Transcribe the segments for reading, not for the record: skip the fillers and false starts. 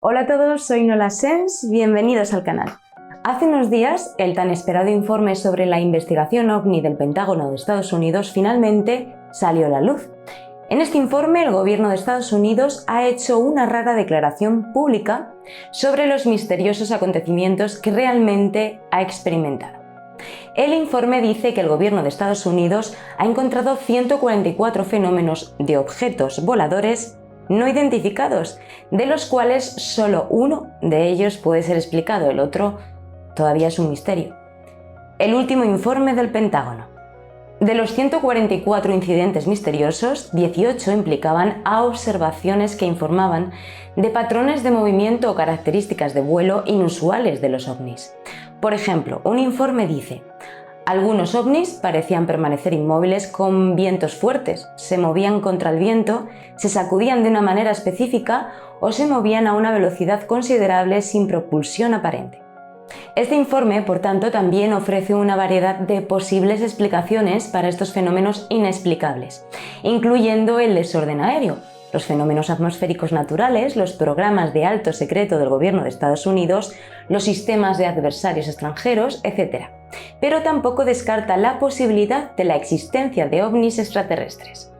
Hola a todos, soy Nola Sens, bienvenidos al canal. Hace unos días, el tan esperado informe sobre la investigación OVNI del Pentágono de Estados Unidos finalmente salió a la luz. En este informe, el gobierno de Estados Unidos ha hecho una rara declaración pública sobre los misteriosos acontecimientos que realmente ha experimentado. El informe dice que el gobierno de Estados Unidos ha encontrado 144 fenómenos de objetos voladores no identificados, de los cuales solo uno de ellos puede ser explicado, el otro todavía es un misterio. El último informe del Pentágono. De los 144 incidentes misteriosos, 18 implicaban a observaciones que informaban de patrones de movimiento o características de vuelo inusuales de los ovnis. Por ejemplo, un informe dice: algunos ovnis parecían permanecer inmóviles con vientos fuertes, se movían contra el viento, se sacudían de una manera específica o se movían a una velocidad considerable sin propulsión aparente. Este informe, por tanto, también ofrece una variedad de posibles explicaciones para estos fenómenos inexplicables, incluyendo el desorden aéreo, los fenómenos atmosféricos naturales, los programas de alto secreto del gobierno de Estados Unidos, los sistemas de adversarios extranjeros, etc. Pero tampoco descarta la posibilidad de la existencia de ovnis extraterrestres.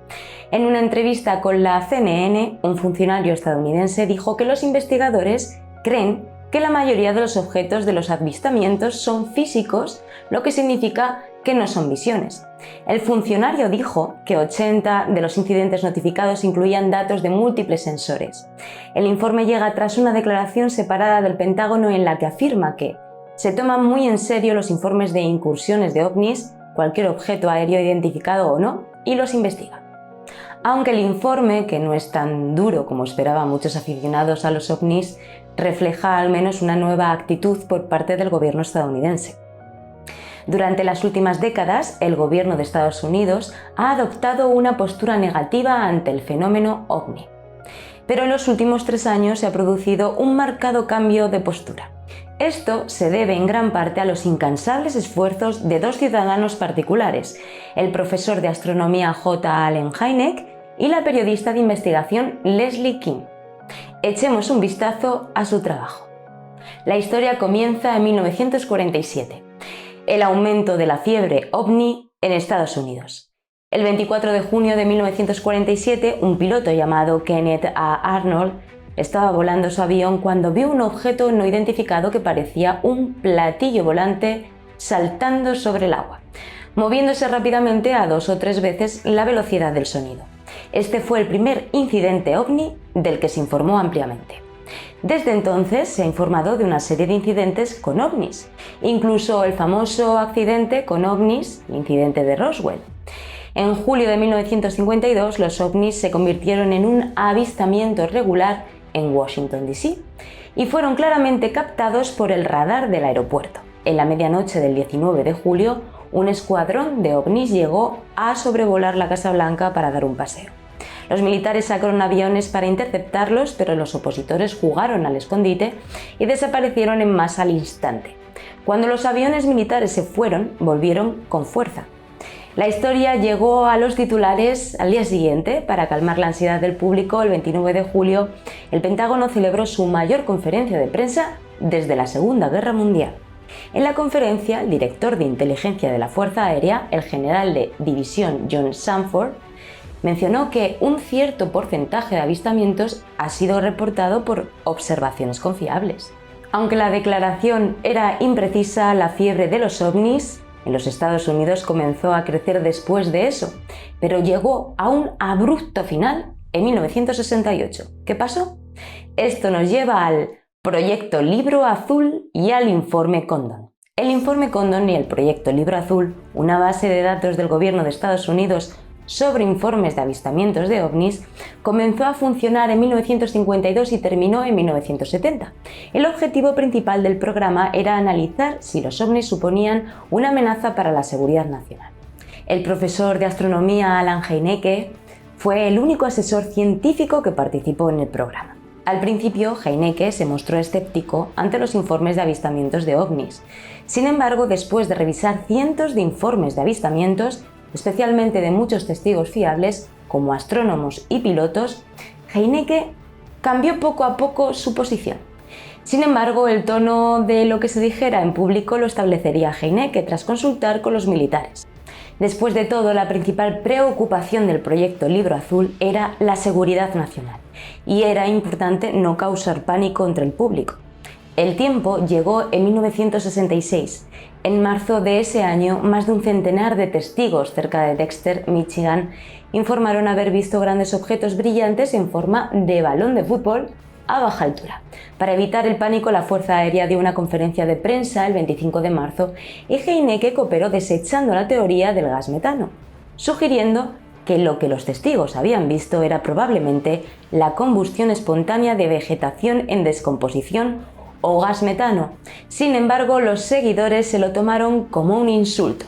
En una entrevista con la CNN, un funcionario estadounidense dijo que los investigadores creen que la mayoría de los objetos de los avistamientos son físicos, lo que significa que no son visiones. El funcionario dijo que 80 de los incidentes notificados incluían datos de múltiples sensores. El informe llega tras una declaración separada del Pentágono en la que afirma que se toman muy en serio los informes de incursiones de ovnis, cualquier objeto aéreo identificado o no, y los investiga. Aunque el informe, que no es tan duro como esperaban muchos aficionados a los ovnis, refleja al menos una nueva actitud por parte del gobierno estadounidense. Durante las últimas décadas, el gobierno de Estados Unidos ha adoptado una postura negativa ante el fenómeno OVNI. Pero en los últimos 3 años se ha producido un marcado cambio de postura. Esto se debe en gran parte a los incansables esfuerzos de 2 ciudadanos particulares, el profesor de astronomía J. Allen Hynek y la periodista de investigación Leslie King. Echemos un vistazo a su trabajo. La historia comienza en 1947. El aumento de la fiebre OVNI en Estados Unidos. El 24 de junio de 1947, un piloto llamado Kenneth A. Arnold estaba volando su avión cuando vio un objeto no identificado que parecía un platillo volante saltando sobre el agua, moviéndose rápidamente a 2 o 3 veces la velocidad del sonido. Este fue el primer incidente OVNI del que se informó ampliamente. Desde entonces se ha informado de una serie de incidentes con ovnis, incluso el famoso accidente con ovnis, el incidente de Roswell. En julio de 1952, los ovnis se convirtieron en un avistamiento regular en Washington, D.C. y fueron claramente captados por el radar del aeropuerto. En la medianoche del 19 de julio, un escuadrón de ovnis llegó a sobrevolar la Casa Blanca para dar un paseo. Los militares sacaron aviones para interceptarlos, pero los opositores jugaron al escondite y desaparecieron en masa al instante. Cuando los aviones militares se fueron, volvieron con fuerza. La historia llegó a los titulares al día siguiente. Para calmar la ansiedad del público, el 29 de julio, el Pentágono celebró su mayor conferencia de prensa desde la Segunda Guerra Mundial. En la conferencia, el director de inteligencia de la Fuerza Aérea, el general de división John Sanford, mencionó que un cierto porcentaje de avistamientos ha sido reportado por observaciones confiables. Aunque la declaración era imprecisa, la fiebre de los ovnis en los Estados Unidos comenzó a crecer después de eso, pero llegó a un abrupto final en 1968. ¿Qué pasó? Esto nos lleva al Proyecto Libro Azul y al Informe Condon. El Informe Condon y el Proyecto Libro Azul, una base de datos del gobierno de Estados Unidos sobre informes de avistamientos de ovnis, comenzó a funcionar en 1952 y terminó en 1970. El objetivo principal del programa era analizar si los ovnis suponían una amenaza para la seguridad nacional. El profesor de astronomía Allen Hynek fue el único asesor científico que participó en el programa. Al principio, Hynek se mostró escéptico ante los informes de avistamientos de ovnis. Sin embargo, después de revisar cientos de informes de avistamientos, especialmente de muchos testigos fiables, como astrónomos y pilotos, Hynek cambió poco a poco su posición. Sin embargo, el tono de lo que se dijera en público lo establecería Heinecke tras consultar con los militares. Después de todo, la principal preocupación del proyecto Libro Azul era la seguridad nacional, y era importante no causar pánico entre el público. El tiempo llegó en 1966. En marzo de ese año, más de un centenar de testigos cerca de Dexter, Michigan, informaron haber visto grandes objetos brillantes en forma de balón de fútbol a baja altura. Para evitar el pánico, la Fuerza Aérea dio una conferencia de prensa el 25 de marzo y Heinecke cooperó desechando la teoría del gas metano, sugiriendo que lo que los testigos habían visto era probablemente la combustión espontánea de vegetación en descomposición o gas metano. Sin embargo, los seguidores se lo tomaron como un insulto.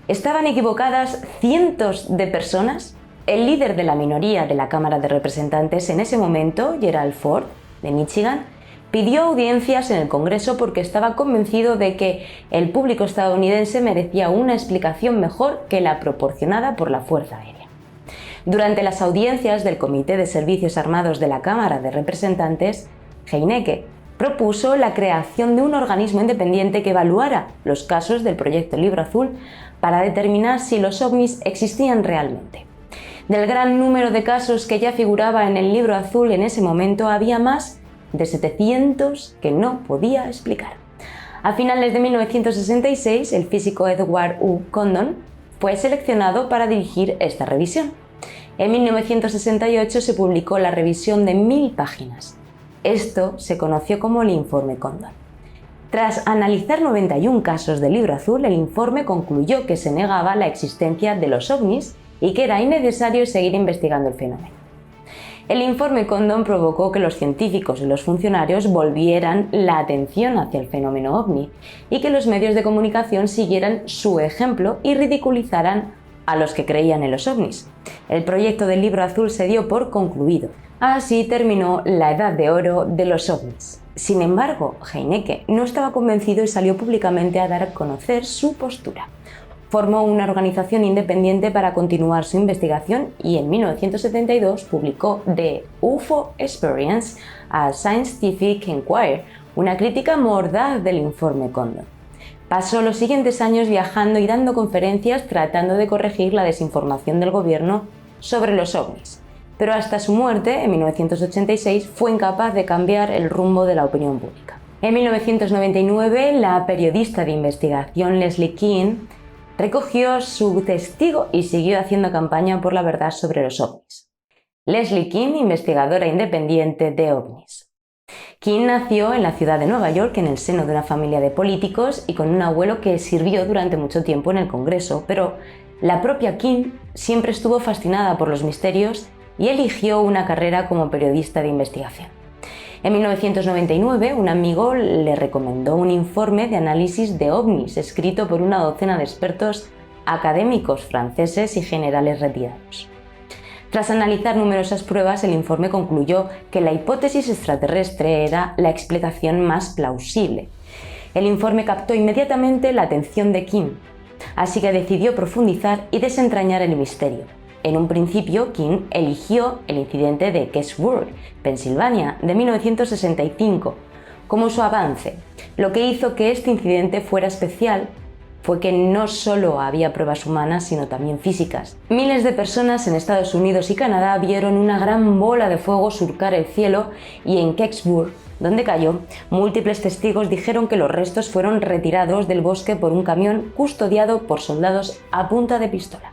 ¿Estaban equivocadas cientos de personas? El líder de la minoría de la Cámara de Representantes en ese momento, Gerald Ford, de Michigan, pidió audiencias en el Congreso porque estaba convencido de que el público estadounidense merecía una explicación mejor que la proporcionada por la Fuerza Aérea. Durante las audiencias del Comité de Servicios Armados de la Cámara de Representantes, Heinecke propuso la creación de un organismo independiente que evaluara los casos del proyecto Libro Azul para determinar si los ovnis existían realmente. Del gran número de casos que ya figuraba en el Libro Azul en ese momento, había más de 700 que no podía explicar. A finales de 1966, el físico Edward U. Condon fue seleccionado para dirigir esta revisión. En 1968 se publicó la revisión de 1000 páginas. Esto se conoció como el Informe Condon. Tras analizar 91 casos del Libro Azul, el informe concluyó que se negaba la existencia de los ovnis y que era innecesario seguir investigando el fenómeno. El informe Condon provocó que los científicos y los funcionarios volvieran la atención hacia el fenómeno ovni y que los medios de comunicación siguieran su ejemplo y ridiculizaran a los que creían en los ovnis. El proyecto del Libro Azul se dio por concluido. Así terminó la edad de oro de los ovnis. Sin embargo, Heinecke no estaba convencido y salió públicamente a dar a conocer su postura. Formó una organización independiente para continuar su investigación y en 1972 publicó The UFO Experience, a Scientific Enquirer, una crítica mordaz del informe Condon. Pasó los siguientes años viajando y dando conferencias tratando de corregir la desinformación del gobierno sobre los ovnis, pero hasta su muerte, en 1986, fue incapaz de cambiar el rumbo de la opinión pública. En 1999, la periodista de investigación Leslie Kean recogió su testigo y siguió haciendo campaña por la verdad sobre los ovnis. Leslie Kean, investigadora independiente de ovnis. Kean nació en la ciudad de Nueva York en el seno de una familia de políticos y con un abuelo que sirvió durante mucho tiempo en el Congreso, pero la propia Kean siempre estuvo fascinada por los misterios y eligió una carrera como periodista de investigación. En 1999, un amigo le recomendó un informe de análisis de ovnis escrito por una docena de expertos académicos franceses y generales retirados. Tras analizar numerosas pruebas, el informe concluyó que la hipótesis extraterrestre era la explicación más plausible. El informe captó inmediatamente la atención de Kean, así que decidió profundizar y desentrañar el misterio. En un principio, Kean eligió el incidente de Gettysburg, Pensilvania, de 1965, como su avance. Lo que hizo que este incidente fuera especial fue que no solo había pruebas humanas, sino también físicas. Miles de personas en Estados Unidos y Canadá vieron una gran bola de fuego surcar el cielo y en Gettysburg, donde cayó, múltiples testigos dijeron que los restos fueron retirados del bosque por un camión custodiado por soldados a punta de pistola.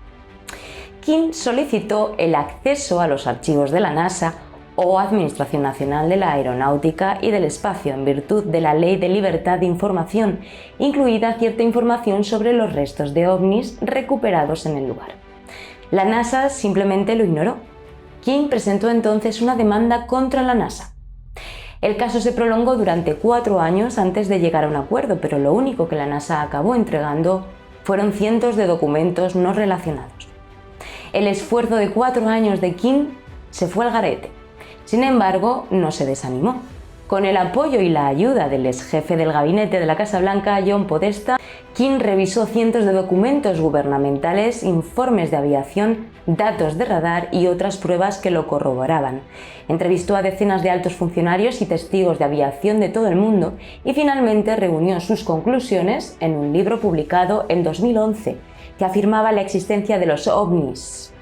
Kean solicitó el acceso a los archivos de la NASA o Administración Nacional de la Aeronáutica y del Espacio en virtud de la Ley de Libertad de Información, incluida cierta información sobre los restos de ovnis recuperados en el lugar. La NASA simplemente lo ignoró. Kean presentó entonces una demanda contra la NASA. El caso se prolongó durante 4 años antes de llegar a un acuerdo, pero lo único que la NASA acabó entregando fueron cientos de documentos no relacionados. El esfuerzo de 4 años de Kean se fue al garete. Sin embargo, no se desanimó. Con el apoyo y la ayuda del ex jefe del gabinete de la Casa Blanca, John Podesta, King revisó cientos de documentos gubernamentales, informes de aviación, datos de radar y otras pruebas que lo corroboraban. Entrevistó a decenas de altos funcionarios y testigos de aviación de todo el mundo y finalmente reunió sus conclusiones en un libro publicado en 2011 que afirmaba la existencia de los ovnis.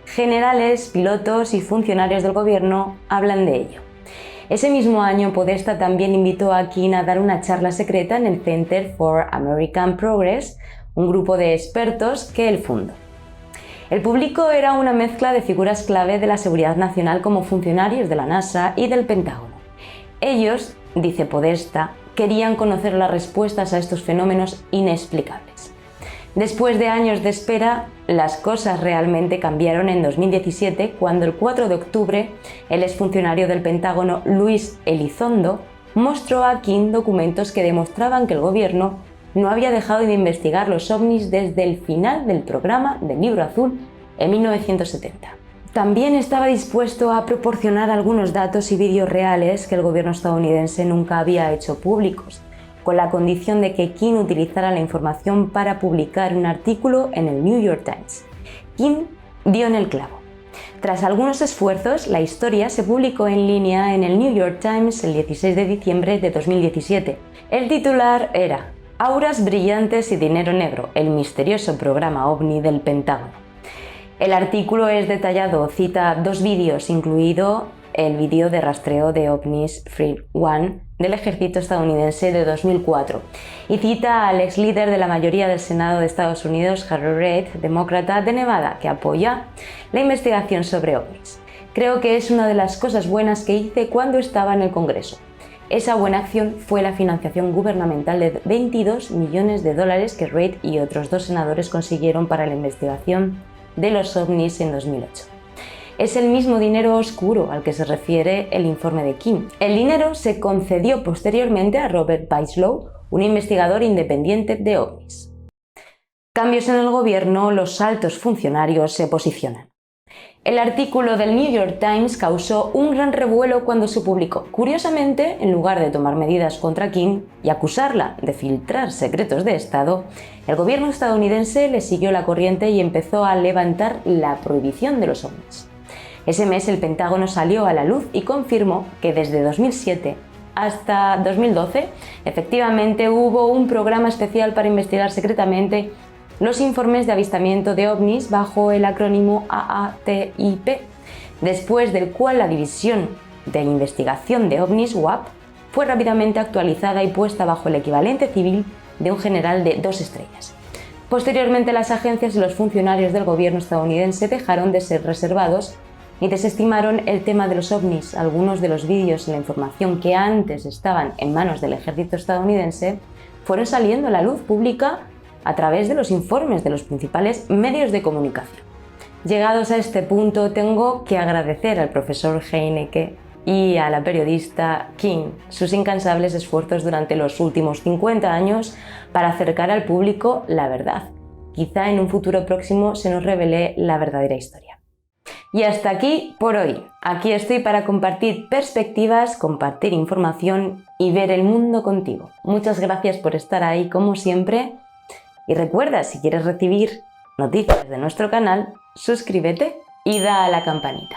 Generales, pilotos y funcionarios del gobierno hablan de ello. Ese mismo año, Podesta también invitó a King a dar una charla secreta en el Center for American Progress, un grupo de expertos que él fundó. El público era una mezcla de figuras clave de la seguridad nacional como funcionarios de la NASA y del Pentágono. Ellos, dice Podesta, querían conocer las respuestas a estos fenómenos inexplicables. Después de años de espera, las cosas realmente cambiaron en 2017 cuando el 4 de octubre el exfuncionario del Pentágono Luis Elizondo mostró a King documentos que demostraban que el gobierno no había dejado de investigar los ovnis desde el final del programa del Libro Azul en 1970. También estaba dispuesto a proporcionar algunos datos y vídeos reales que el gobierno estadounidense nunca había hecho públicos, con la condición de que King utilizara la información para publicar un artículo en el New York Times. King dio en el clavo. Tras algunos esfuerzos, la historia se publicó en línea en el New York Times el 16 de diciembre de 2017. El titular era «Auras brillantes y dinero negro, el misterioso programa OVNI del Pentágono». El artículo es detallado, cita dos vídeos, incluido el vídeo de rastreo de ovnis Free One del ejército estadounidense de 2004, y cita al ex líder de la mayoría del Senado de Estados Unidos, Harry Reid, demócrata de Nevada, que apoya la investigación sobre ovnis. Creo que es una de las cosas buenas que hice cuando estaba en el Congreso. Esa buena acción fue la financiación gubernamental de $22 millones que Reid y otros dos senadores consiguieron para la investigación de los ovnis en 2008. Es el mismo dinero oscuro al que se refiere el informe de King. El dinero se concedió posteriormente a Robert Wieslow, un investigador independiente de ovnis. Cambios en el gobierno, los altos funcionarios se posicionan. El artículo del New York Times causó un gran revuelo cuando se publicó. Curiosamente, en lugar de tomar medidas contra King y acusarla de filtrar secretos de Estado, el gobierno estadounidense le siguió la corriente y empezó a levantar la prohibición de los ovnis. Ese mes el Pentágono salió a la luz y confirmó que desde 2007 hasta 2012 efectivamente hubo un programa especial para investigar secretamente los informes de avistamiento de ovnis bajo el acrónimo AATIP, después del cual la División de Investigación de OVNIs UAP fue rápidamente actualizada y puesta bajo el equivalente civil de un general de 2 estrellas. Posteriormente, las agencias y los funcionarios del gobierno estadounidense dejaron de ser reservados y desestimaron el tema de los ovnis. Algunos de los vídeos y la información que antes estaban en manos del ejército estadounidense fueron saliendo a la luz pública a través de los informes de los principales medios de comunicación. Llegados a este punto, tengo que agradecer al profesor Heinecke y a la periodista King sus incansables esfuerzos durante los últimos 50 años para acercar al público la verdad. Quizá en un futuro próximo se nos revele la verdadera historia. Y hasta aquí por hoy. Aquí estoy para compartir perspectivas, compartir información y ver el mundo contigo. Muchas gracias por estar ahí como siempre. Y recuerda, si quieres recibir noticias de nuestro canal, suscríbete y da a la campanita.